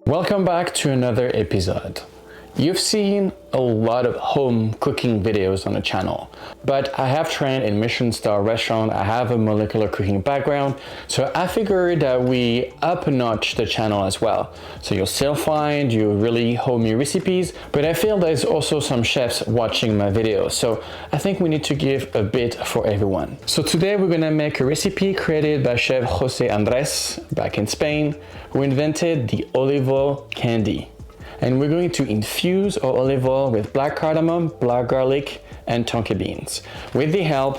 Welcome back to another episode. You've seen a lot of home cooking videos on the channel, but I have trained in Michelin-star restaurant, I have a molecular cooking background, so I figured that we up-notch the channel as well. So you'll still find your really homey recipes, but I feel there's also some chefs watching my videos, so I think we need to give a bit for everyone. So today we're gonna make a recipe created by Chef Jose Andres back in Spain, who invented the olive oil candy. And we're going to infuse our olive oil with black cardamom, black garlic, and tonka beans with the help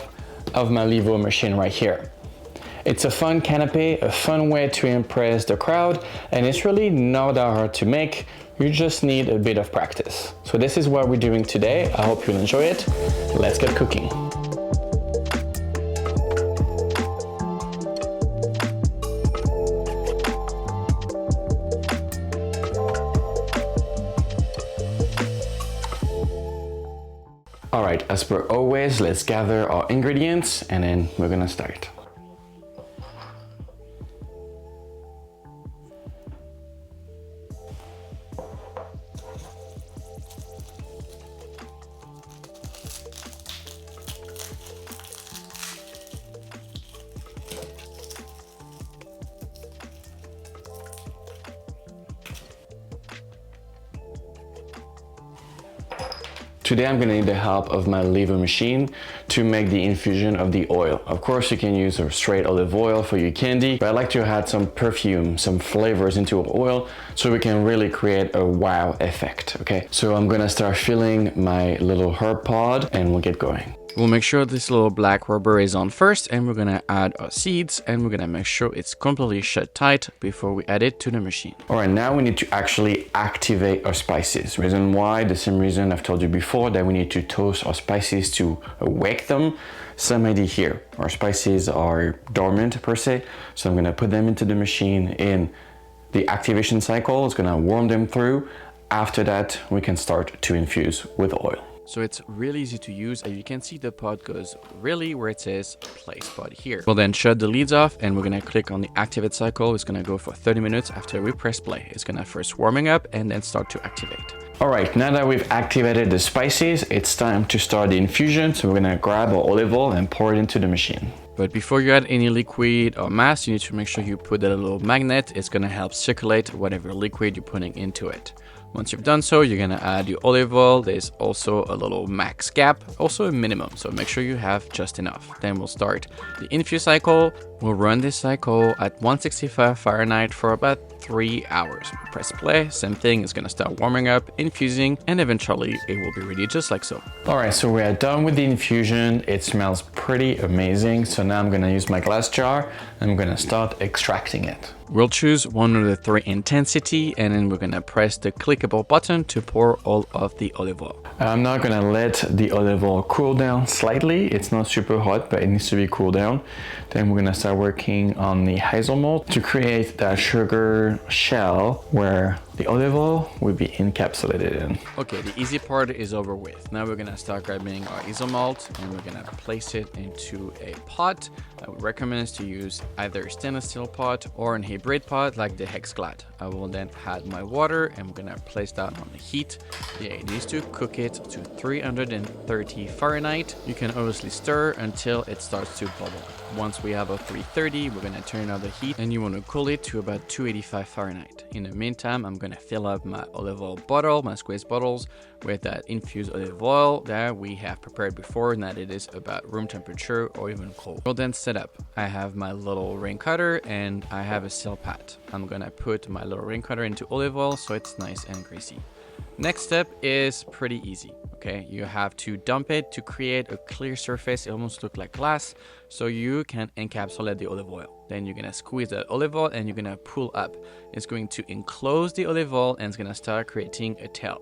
of my levo machine right here. It's a fun canapé, a fun way to impress the crowd, and it's really not that hard to make. You just need a bit of practice. So this is what we're doing today. I hope you'll enjoy it. Let's get cooking. Alright, as per always, let's gather our ingredients and then we're gonna start. Today I'm going to need the help of my levo machine to make the infusion of the oil. Of course you can use a straight olive oil for your candy, but I like to add some perfume, some flavors into our oil so we can really create a wow effect, okay? So I'm going to start filling my little herb pod and we'll get going. We'll make sure this little black rubber is on first, and we're gonna add our seeds, and we're gonna make sure it's completely shut tight before we add it to the machine. All right, now we need to actually activate our spices. Reason why, the same reason I've told you before, that we need to toast our spices to awake them. Same idea here. Our spices are dormant per se, so I'm gonna put them into the machine in the activation cycle. It's gonna warm them through. After that, we can start to infuse with oil. So it's really easy to use, and you can see the pod goes really where it says place pod here. We'll then shut the lids off and we're gonna click on the activate cycle. It's gonna go for 30 minutes after we press play. It's gonna first warming up and then start to activate. All right, now that we've activated the spices, it's time to start the infusion. So we're gonna grab our olive oil and pour it into the machine. But before you add any liquid or mass, you need to make sure you put that little magnet. It's gonna help circulate whatever liquid you're putting into it. Once you've done so, you're gonna add your olive oil. There's also a little max gap, also a minimum, so make sure you have just enough. Then we'll start the infuse cycle. We'll run this cycle at 165 Fahrenheit for about 3 hours. We press play, same thing, it's gonna start warming up, infusing, and eventually it will be ready just like so. All right, so we are done with the infusion. It smells pretty amazing. So now I'm gonna use my glass jar and I'm gonna start extracting it. We'll choose one of the 3 intensity, and then we're gonna press the clickable button to pour all of the olive oil. I'm now gonna let the olive oil cool down slightly. It's not super hot, but it needs to be cooled down. Then we're gonna start working on the hazelnut to create that sugar shell where the olive oil will be encapsulated in. Okay, the easy part is over with. Now we're gonna start grabbing our isomalt and we're gonna place it into a pot. I would recommend to use either a stainless steel pot or an hybrid pot like the Hexglad. I will then add my water and we're gonna place that on the heat. The idea is to cook it to 330 Fahrenheit. You can obviously stir until it starts to bubble. Once we have a 330, we're gonna turn on the heat and you wanna cool it to about 285 Fahrenheit. In the meantime, I'm gonna fill up my olive oil bottle, my squeeze bottles, with that infused olive oil that we have prepared before, and that it is about room temperature or even cold. We'll then set up. I have my little ring cutter and I have a steel pat. I'm gonna put my little ring cutter into olive oil so it's nice and greasy. Next step is pretty easy, okay? You have to dump it to create a clear surface. It almost looks like glass, so you can encapsulate the olive oil. Then you're gonna squeeze that olive oil and you're gonna pull up. It's going to enclose the olive oil and it's gonna start creating a tail.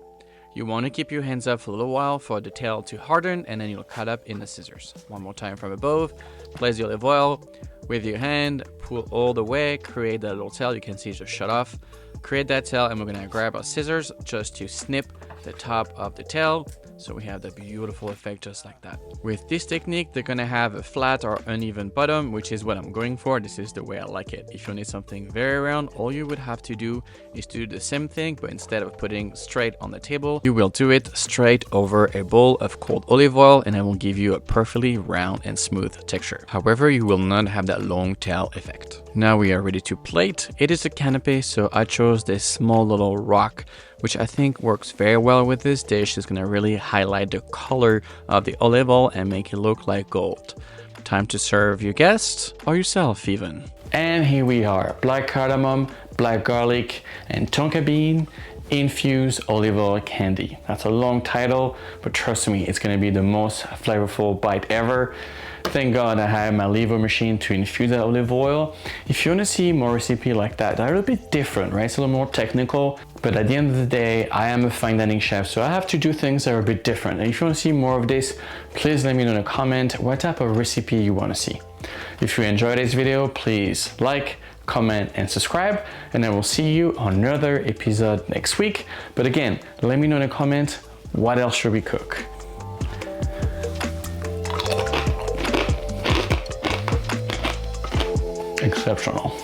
You want to keep your hands up for a little while for the tail to harden, and then you'll cut up in the scissors. One more time from above, place the olive oil with your hand, pull all the way, create that little tail. You can see it just shut off. Create that tail, and we're gonna grab our scissors just to snip the top of the tail. So we have the beautiful effect just like that. With this technique, they're gonna have a flat or uneven bottom, which is what I'm going for. This is the way I like it. If you need something very round, all you would have to do is to do the same thing, but instead of putting straight on the table, you will do it straight over a bowl of cold olive oil, and it will give you a perfectly round and smooth texture. However, you will not have that long tail effect. Now we are ready to plate. It is a canapé, so I chose this small little rock, which I think works very well with this dish. It's gonna really highlight the color of the olive oil and make it look like gold. Time to serve your guests or yourself even. And here we are, black cardamom, black garlic, and tonka bean infused olive oil candy. That's a long title, but trust me, it's gonna be the most flavorful bite ever. Thank God I have my lever machine to infuse that olive oil. If you want to see more recipe like that, they're a little bit different, right? It's a little more technical, but at the end of the day, I am a fine dining chef, so I have to do things that are a bit different. And if you want to see more of this, please let me know in a comment what type of recipe you want to see. If you enjoyed this video, please like, comment, and subscribe, and I will see you on another episode next week. But again, let me know in a comment, what else should we cook? Exceptional.